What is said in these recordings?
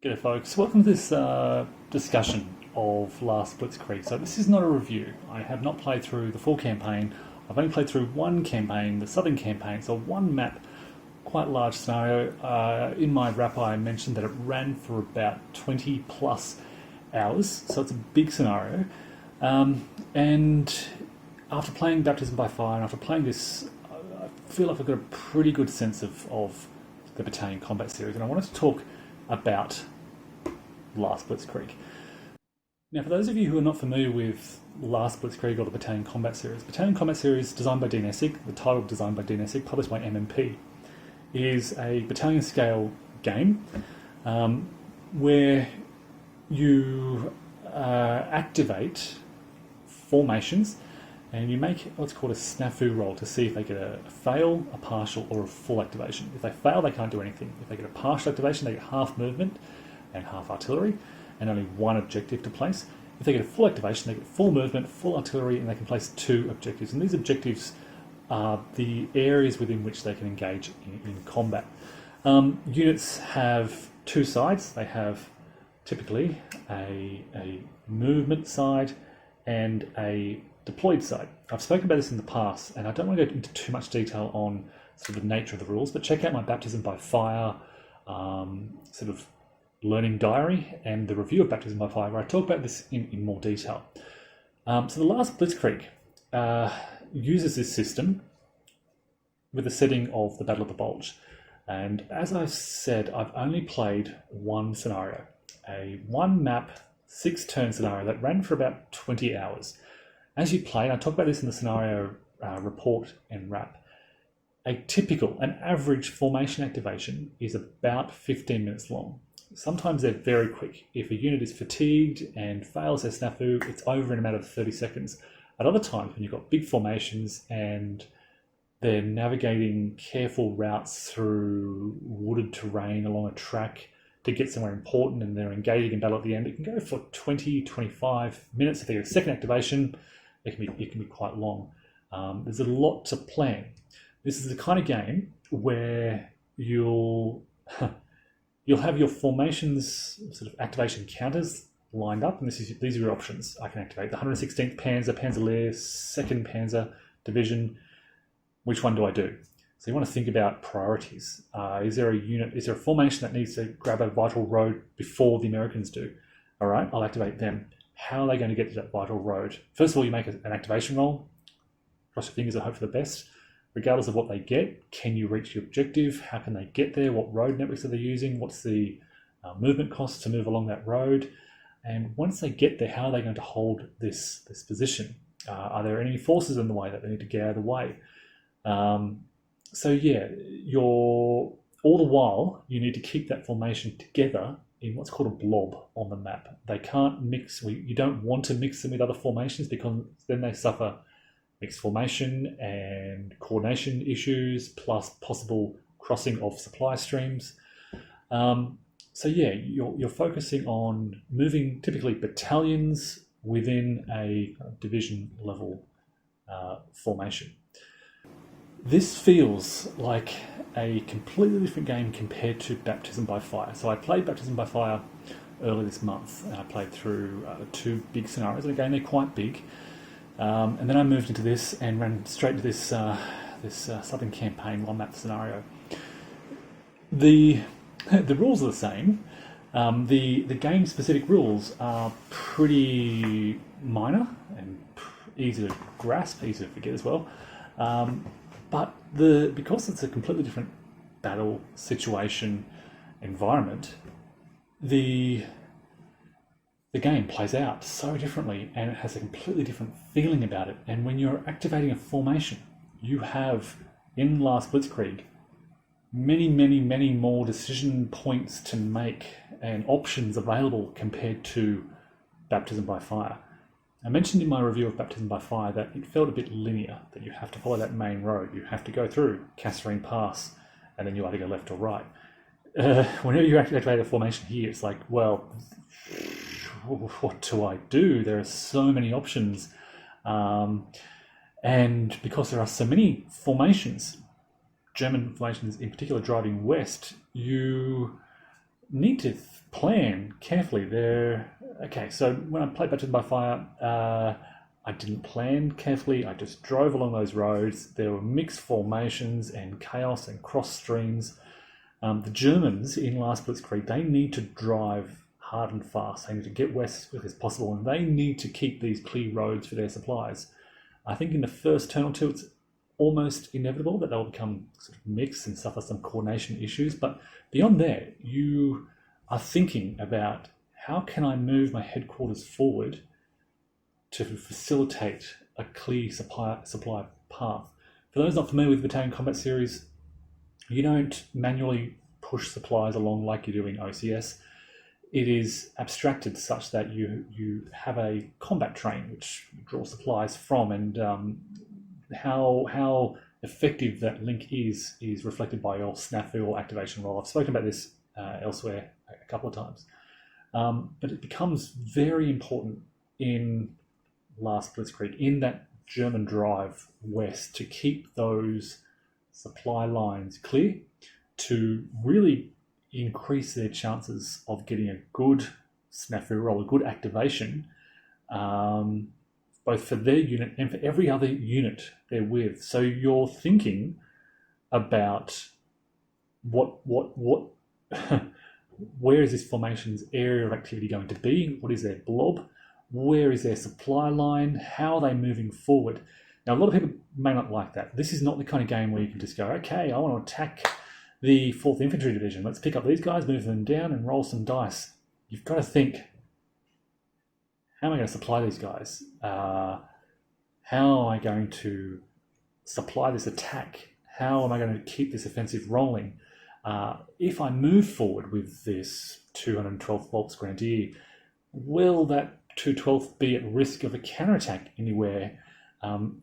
G'day folks, welcome to this discussion of last Blitzkrieg. So this is not a review. I have not played through the full campaign. I've only played through one campaign, the southern campaign, so one map, quite large scenario. In my wrap I mentioned that it ran for about 20 plus hours, so it's a big scenario. And after playing Baptism by Fire and after playing this, I feel like I've got a pretty good sense of the Battalion combat series, and I wanted to talk about last Blitzkrieg. Now, for those of you who are not familiar with last Blitzkrieg or the Battalion Combat Series designed by Dean Essig, the title designed by Dean Essig, published by MMP, is a battalion scale game where you activate formations and you make what's called a snafu roll to see if they get a fail, a partial, or a full activation. If they fail, they can't do anything. If they get a partial activation, they get half movement and half artillery, and only one objective to place. If they get a full activation, they get full movement, full artillery, and they can place 2 objectives. And these objectives are the areas within which they can engage in combat. Units have 2 sides. They have typically a movement side and a deployed side. I've spoken about this in the past, and I don't want to go into too much detail on sort of the nature of the rules, but check out my Baptism by Fire sort of learning diary and the review of Baptism by Fire, where I talk about this in more detail. So the last Blitzkrieg uses this system with the setting of the Battle of the Bulge. And as I've said, I've only played one scenario, a 1-map, 6-turn scenario that ran for about 20 hours. As you play, and I talk about this in the scenario report and wrap, an average formation activation is about 15 minutes long. Sometimes they're very quick. If a unit is fatigued and fails their snafu, it's over in a matter of 30 seconds. At other times, when you've got big formations and they're navigating careful routes through wooded terrain along a track to get somewhere important and they're engaging in battle at the end, it can go for 20, 25 minutes. If they get a second activation, it can be quite long. There's a lot to plan. This is the kind of game where you'll have your formations sort of activation counters lined up, and these are your options. I can activate the 116th Panzer, Panzerlehr, 2nd Panzer Division. Which one do I do? So you want to think about priorities. Is there a formation that needs to grab a vital road before the Americans do? All right, I'll activate them. How are they going to get to that vital road? First of all, you make an activation roll. Cross your fingers and hope for the best. Regardless of what they get, can you reach your objective? How can they get there? What road networks are they using? What's the movement cost to move along that road? And once they get there, how are they going to hold this position? Are there any forces in the way that they need to get out of the way? So yeah, all the while you need to keep that formation together in what's called a blob on the map. They can't mix. You don't want to mix them with other formations because then they suffer mixed formation and coordination issues, plus possible crossing of supply streams. So yeah, you're focusing on moving typically battalions within a division level formation. This feels like a completely different game compared to Baptism by Fire. So I played Baptism by Fire earlier this month, and I played through 2 big scenarios, and again they're quite big. And then I moved into this and ran straight to this southern campaign 1-map scenario. The rules are the same. The game-specific rules are pretty minor and easy to grasp, easy to forget as well. But because it's a completely different battle situation environment, the game plays out so differently, and it has a completely different feeling about it. And when you're activating a formation, you have, in last Blitzkrieg, many more decision points to make and options available compared to Baptism by Fire. I mentioned in my review of Baptism by Fire that it felt a bit linear, that you have to follow that main road. You have to go through Kasserine Pass, and then you either go left or right. Whenever you activate a formation here, it's like, well, what do I do? There are so many options. And because there are so many formations, German formations in particular driving west, you need to plan carefully. Okay. So when I played Baptism by Fire, I didn't plan carefully. I just drove along those roads. There were mixed formations and chaos and cross streams. The Germans in last Blitzkrieg, they need to drive hard and fast. They need to get west as quick as possible, and they need to keep these clear roads for their supplies. I think in the first turn or two, it's almost inevitable that they'll become sort of mixed and suffer some coordination issues. But beyond there, you are thinking about how can I move my headquarters forward to facilitate a clear supply path. For those not familiar with the Battalion Combat Series, you don't manually push supplies along like you do in OCS. It is abstracted such that you have a combat train which you draw supplies from, and how effective that link is reflected by your snafu or activation roll. I've spoken about this elsewhere a couple of times, but it becomes very important in last Blitzkrieg, in that German drive west, to keep those supply lines clear, to really increase their chances of getting a good snafu roll, a good activation, both for their unit and for every other unit they're with. So you're thinking about what where is this formation's area of activity going to be? What is their blob? Where is their supply line? How are they moving forward? Now, a lot of people may not like that. This is not the kind of game where you can just go, okay, I want to attack the 4th Infantry Division. Let's pick up these guys, move them down, and roll some dice. You've got to think, how am I going to supply these guys? How am I going to supply this attack? How am I going to keep this offensive rolling? If I move forward with this 212th Volksgrenadier, will that 212th be at risk of a counterattack anywhere?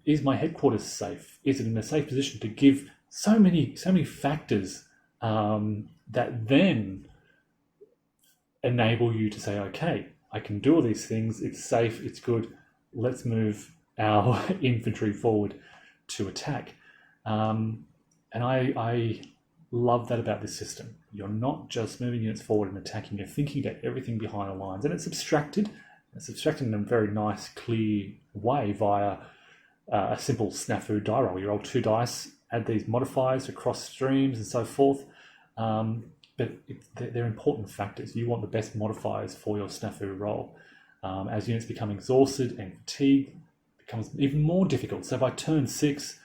Is my headquarters safe? Is it in a safe position to give so many factors that then enable you to say, okay, I can do all these things, it's safe, it's good, let's move our infantry forward to attack. And I love that about this system. You're not just moving units forward and attacking, you're thinking about everything behind the lines, and it's abstracted in a very nice, clear way via a simple snafu die roll. You roll 2 dice, add these modifiers across streams and so forth. But they're important factors. You want the best modifiers for your snafu roll. As units become exhausted and fatigued, it becomes even more difficult. So by turn 6,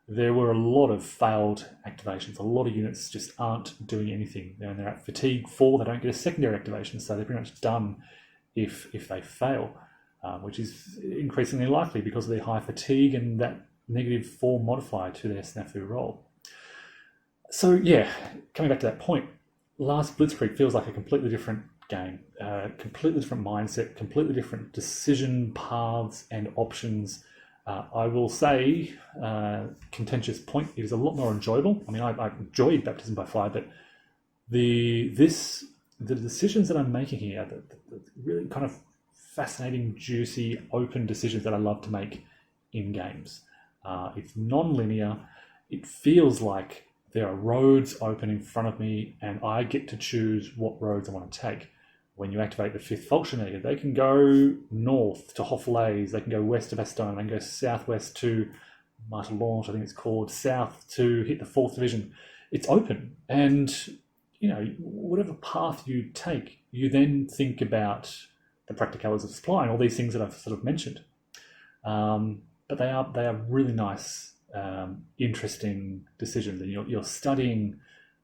there were a lot of failed activations. A lot of units just aren't doing anything. They're at fatigue 4, they don't get a secondary activation, so they're pretty much done if they fail, which is increasingly likely because of their high fatigue and that -4 modifier to their snafu roll. So yeah, coming back to that point, last Blitzkrieg feels like a completely different game, completely different mindset, completely different decision paths and options. I will say, contentious point, it is a lot more enjoyable. I mean, I enjoyed Baptism by Fire, but the decisions that I'm making here, the really kind of fascinating, juicy, open decisions that I love to make in games. It's non-linear. It feels like there are roads open in front of me and I get to choose what roads I want to take. When you activate the 5th Volksgrenadier, they can go north to Hofflays, they can go west to Bastogne, they can go southwest to Martelange, I think it's called, south to hit the 4th Division. It's open, and you know, whatever path you take, you then think about the practicalities of supply and all these things that I've sort of mentioned. But they are really nice, interesting decisions, and you're studying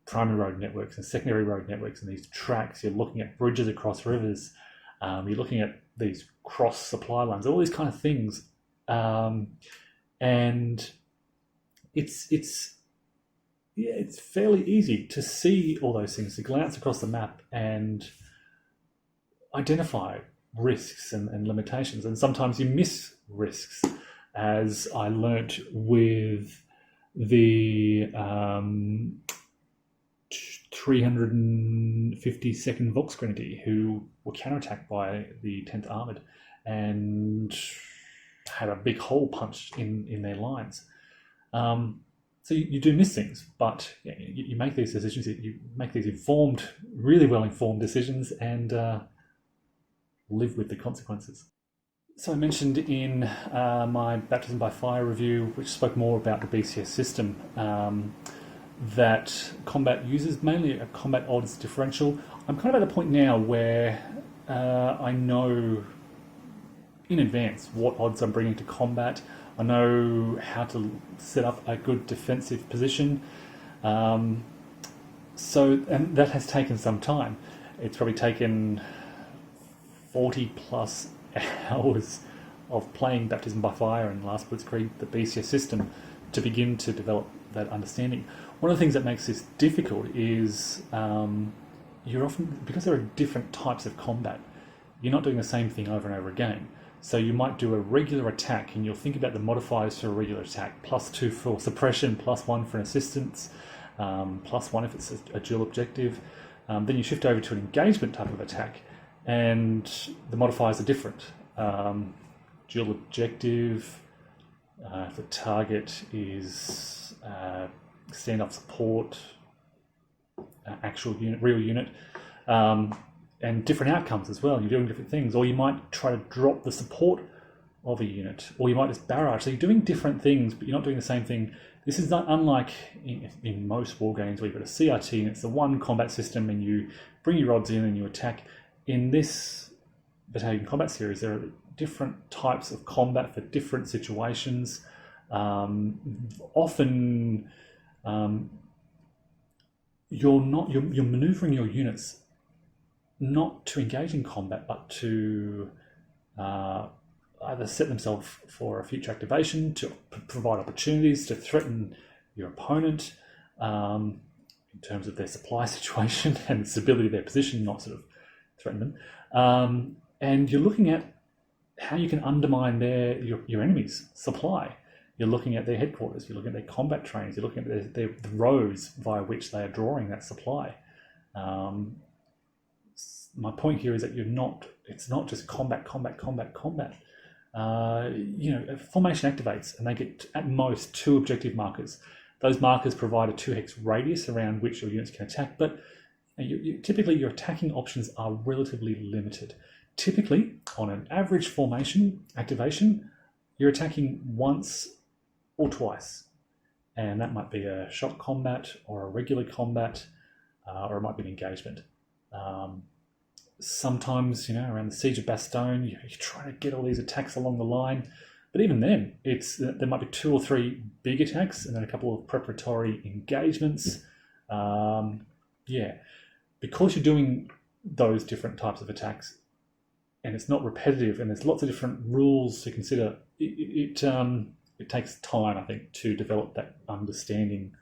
primary road networks and secondary road networks and these tracks. You're looking at bridges across rivers. You're looking at these cross supply lines, all these kind of things, and it's fairly easy to see all those things, to glance across the map and identify risks and limitations. And sometimes you miss risks, as I learnt with the 352nd Volksgrenadier, who were counterattacked by the 10th Armoured and had a big hole punched in their lines. So So you do miss things, but you make these decisions, you make these informed, really well-informed decisions, and live with the consequences. So I mentioned in my Baptism by Fire review, which spoke more about the BCS system, that combat uses mainly a combat odds differential. I'm kind of at a point now where I know in advance what odds I'm bringing to combat. I know how to set up a good defensive position. And that has taken some time. It's probably taken 40 plus hours of playing Baptism by Fire and last Blitzkrieg, the BCS system, to begin to develop that understanding. One of the things that makes this difficult is you're often, because there are different types of combat, you're not doing the same thing over and over again. So you might do a regular attack and you'll think about the modifiers for a regular attack, +2 for suppression, +1 for an assistance, +1 if it's a dual objective. Then you shift over to an engagement type of attack and the modifiers are different. Dual objective, if the target is standoff support, actual unit, real unit, and different outcomes as well. You're doing different things, or you might try to drop the support of a unit, or you might just barrage. So you're doing different things, but you're not doing the same thing. This is not unlike in most war games where you've got a CRT and it's the one combat system and you bring your odds in and you attack. In this Battalion combat series, there are different types of combat for different situations. Often you're maneuvering your units not to engage in combat, but to either set themselves for a future activation, to provide opportunities, to threaten your opponent in terms of their supply situation and stability of their position, not sort of threaten them. And you're looking at how you can undermine your enemy's supply. You're looking at their headquarters, you're looking at their combat trains, you're looking at the roads via which they are drawing that supply. My point here is that it's not just combat. Formation activates and they get at most 2 objective markers. Those markers provide a 2-hex radius around which your units can attack, but typically your attacking options are relatively limited. Typically, on an average formation activation, you're attacking once or twice, and that might be a shock combat or a regular combat, or it might be an engagement. Sometimes, around the Siege of Bastogne, you try to get all these attacks along the line, but even then, there might be 2 or 3 big attacks and then a couple of preparatory engagements. Because you're doing those different types of attacks, and it's not repetitive, and there's lots of different rules to consider, it takes time, I think, to develop that understanding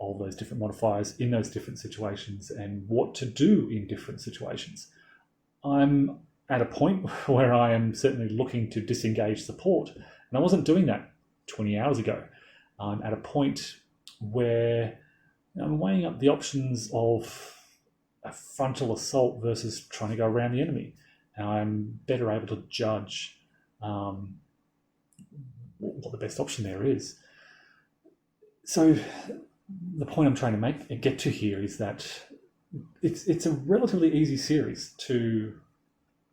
of those different modifiers in those different situations and what to do in different situations. I'm at a point where I am certainly looking to disengage support, and I wasn't doing that 20 hours ago. I'm at a point where I'm weighing up the options of a frontal assault versus trying to go around the enemy, and I'm better able to judge what the best option there is. So the point I'm trying to get to here is that it's a relatively easy series to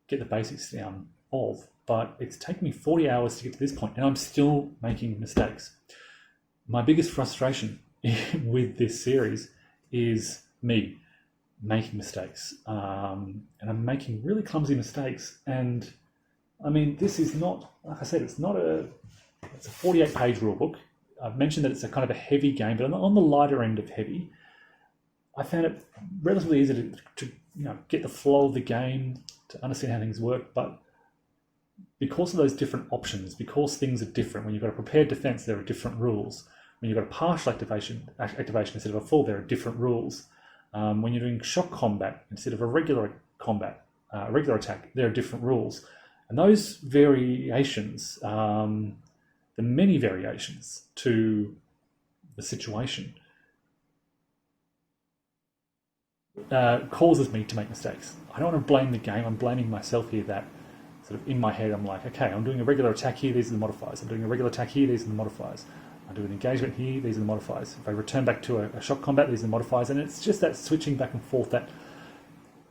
get the basics down of, but it's taken me 40 hours to get to this point, and I'm still making mistakes. My biggest frustration with this series is me making mistakes, and I'm making really clumsy mistakes. And I mean, this is not, like I said, it's a 48-page rule book. I've mentioned that it's a kind of a heavy game, but on the lighter end of heavy. I found it relatively easy to get the flow of the game, to understand how things work, but because of those different options, because things are different, when you've got a prepared defense, there are different rules. When you've got a partial activation instead of a full, there are different rules. When you're doing shock combat instead of a regular combat, regular attack, there are different rules. And those variations, the many variations to the situation, causes me to make mistakes. I don't want to blame the game. I'm blaming myself here, that sort of in my head I'm like, okay, I'm doing a regular attack here, these are the modifiers. I'm doing a regular attack here, these are the modifiers. I do an engagement here, these are the modifiers. If I return back to a shock combat, these are the modifiers. And it's just that switching back and forth that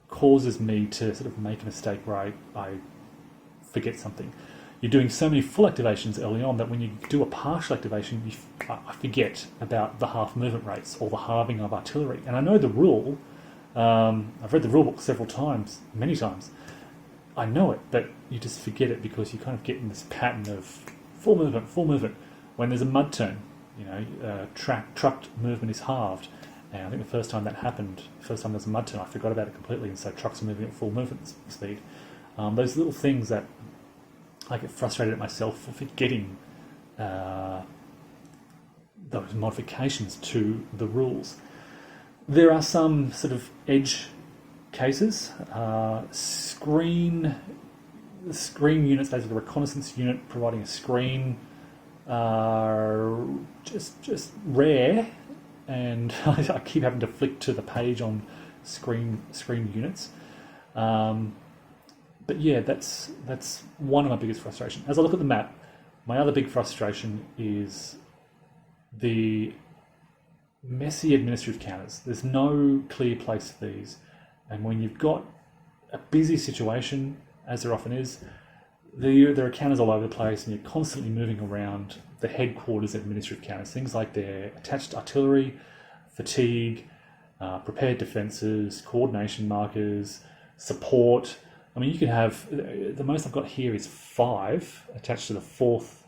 causes me to sort of make a mistake where I forget something. You're doing so many full activations early on that when you do a partial activation, I forget about the half movement rates or the halving of artillery. And I know the rule. I've read the rule book several times, many times. I know it, but you just forget it because you kind of get in this pattern of full movement. When there's a mud turn, trucked movement is halved. And I think the first time that happened, first time there's a mud turn, I forgot about it completely, and so trucks are moving at full movement speed. Those little things that I get frustrated at myself for forgetting those modifications to the rules. There are some sort of edge cases. Screen units, basically a reconnaissance unit providing a screen, are just rare, and I keep having to flick to the page on screen units. But yeah, that's one of my biggest frustrations. As I look at the map, my other big frustration is the messy administrative counters. There's no clear place for these. And when you've got a busy situation, as there often is, there are counters all over the place, and you're constantly moving around the headquarters administrative counters. Things like their attached artillery, fatigue, prepared defences, coordination markers, support. I mean, you can have, the most I've got here is 5 attached to the 4th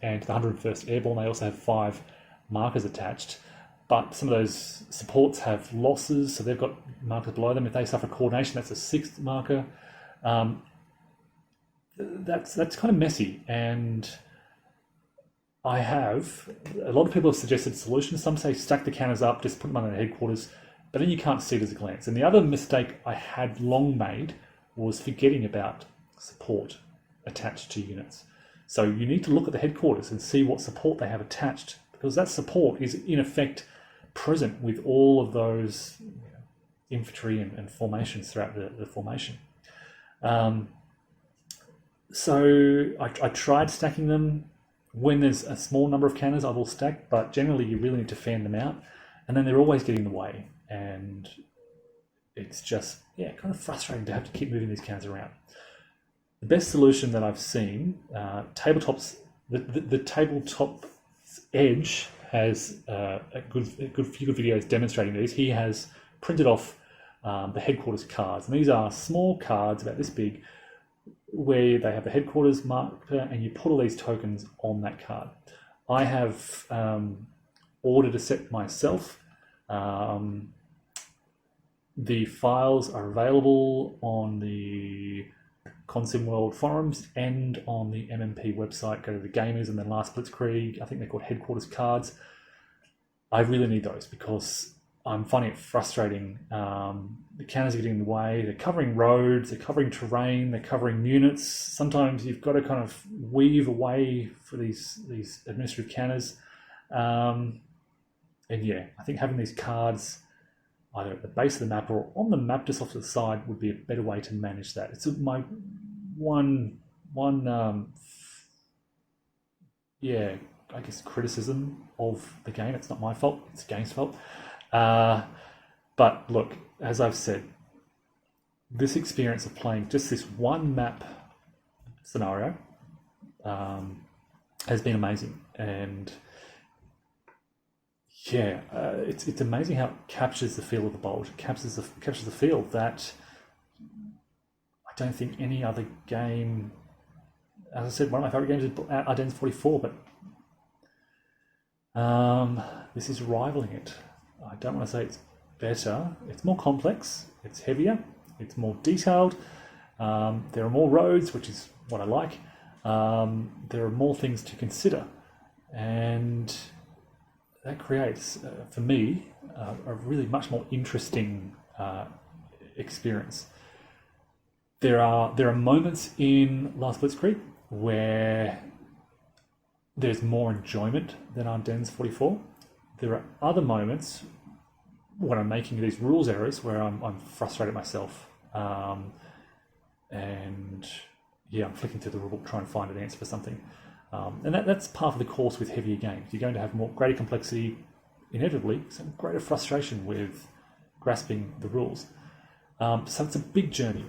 and the 101st Airborne. They also have 5 markers attached, but some of those supports have losses, so they've got markers below them. If they suffer coordination, that's a 6th marker. That's kind of messy, and a lot of people have suggested solutions. Some say stack the counters up, just put them on the headquarters, but then you can't see it as a glance. And the other mistake I had long made was forgetting about support attached to units. So you need to look at the headquarters and see what support they have attached, because that support is in effect present with all of those infantry and formations throughout the formation. So I tried stacking them. When there's a small number of counters, I will stack, but generally you really need to fan them out, and then they're always getting in the way, and it's just, kind of frustrating to have to keep moving these counters around. The best solution that I've seen, tabletops, the tabletop edge has a few good videos demonstrating these. He has printed off the headquarters cards, and these are small cards about this big, where they have the headquarters marker, and you put all these tokens on that card. I have ordered a set myself. The files are available on the Consim World forums and on the MMP website. Go to the gamers and then last Blitzkrieg. I think they're called headquarters cards. I really need those because I'm finding it frustrating. The counters are getting in the way. They're covering roads, they're covering terrain, they're covering units. Sometimes you've got to kind of weave away for these administrative counters. And yeah, I think having these cards either at the base of the map or on the map just off to the side would be a better way to manage that. It's my one I guess criticism of the game. It's not my fault, it's the game's fault. But look, as I've said, this experience of playing just this one map scenario has been amazing, and it's amazing how it captures the feel of the Bulge. It captures the feel that I don't think any other game. As I said, one of my favorite games is Ardennes 44, but this is rivaling it. I don't want to say it's better. It's more complex, it's heavier, it's more detailed. There are more roads, which is what I like. There are more things to consider, and that creates, for me, a really much more interesting experience. There are moments in Last Blitzkrieg where there's more enjoyment than Ardennes 44. There are other moments when I'm making these rules errors where I'm frustrated myself, and I'm flicking through the rulebook trying to find an answer for something. And that's part of the course with heavier games. You're going to have greater complexity, inevitably, some greater frustration with grasping the rules. So it's a big journey.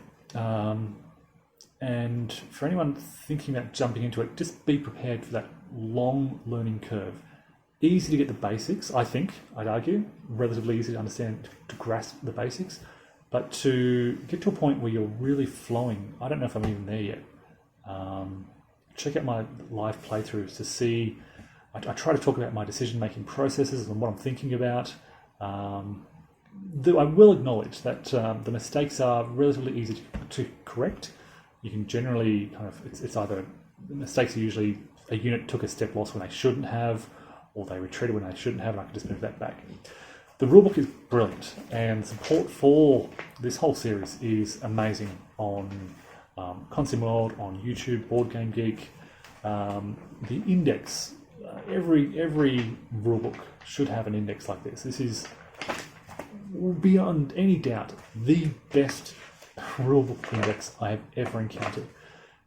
And for anyone thinking about jumping into it, just be prepared for that long learning curve. Easy to get the basics, I think, I'd argue. Relatively easy to understand, to grasp the basics. But to get to a point where you're really flowing, I don't know if I'm even there yet. Check out my live playthroughs to see. I try to talk about my decision-making processes and what I'm thinking about. Though I will acknowledge that the mistakes are relatively easy to correct. You can generally kind of, it's either, the mistakes are usually a unit took a step loss when they shouldn't have, or they retreated when they shouldn't have, and I can just move that back. The rulebook is brilliant, and support for this whole series is amazing on Console World, on YouTube, Board Game Geek. The index, every rulebook should have an index like this. This is, beyond any doubt, the best rulebook index I have ever encountered.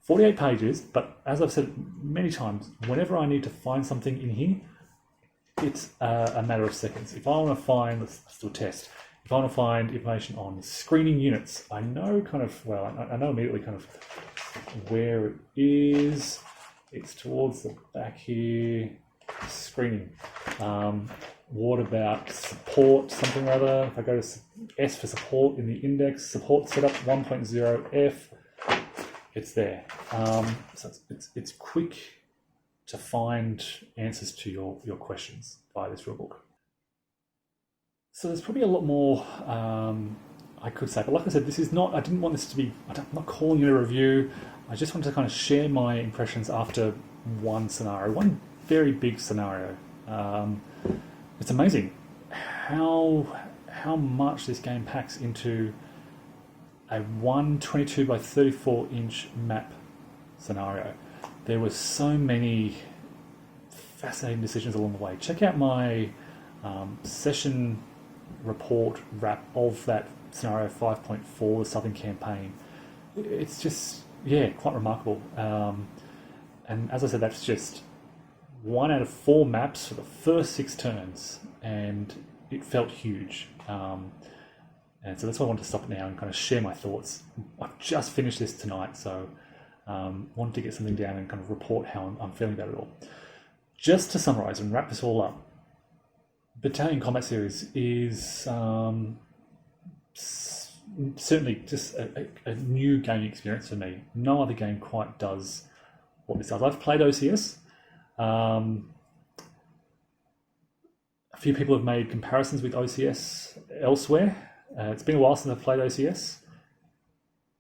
48 pages, but as I've said many times, whenever I need to find something in here, it's a matter of seconds. If I want to find, let's do a test. If I want to find information on screening units, I know kind of, well, I know immediately kind of where it is. It's towards the back here. Screening. What about support, something or other? If I go to S for support in the index, support setup 1.0F, it's there. So it's quick to find answers to your questions via this rulebook. So there's probably a lot more I could say, but like I said, this is not, I didn't want this to be, I'm not calling it a review. I just wanted to kind of share my impressions after one scenario, one very big scenario. It's amazing how much this game packs into a 122 by 34 inch map scenario. There were so many fascinating decisions along the way. Check out my session report wrap of that scenario 5.4, the Southern Campaign. It's just, yeah, quite remarkable. And as I said, that's just 1 out of 4 maps for the first 6 turns, and it felt huge. And so that's why I wanted to stop now and kind of share my thoughts. I've just finished this tonight, so wanted to get something down and kind of report how I'm feeling about it all. Just to summarize and wrap this all up, Battalion Combat Series is certainly just a new gaming experience for me. No other game quite does what this does. I've played OCS. A few people have made comparisons with OCS elsewhere. It's been a while since I've played OCS.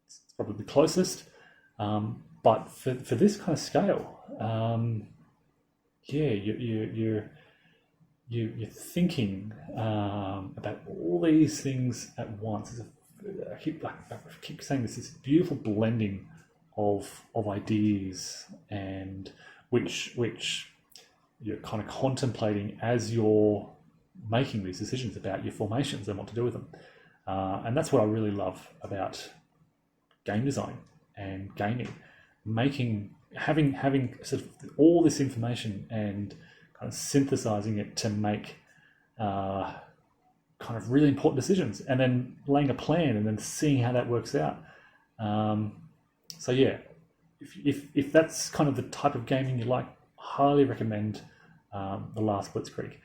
It's probably the closest. But for this kind of scale, yeah, you're thinking about all these things at once. I keep saying this beautiful blending of ideas, and which you're kind of contemplating as you're making these decisions about your formations and what to do with them. And that's what I really love about game design and gaming, having sort of all this information and kind of synthesizing it to make kind of really important decisions, and then laying a plan and then seeing how that works out. So yeah, if that's kind of the type of gaming you like, highly recommend the last Blitzkrieg.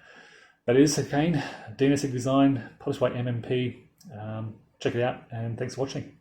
That is, again, DNSig design, published by MMP. Check it out, and thanks for watching.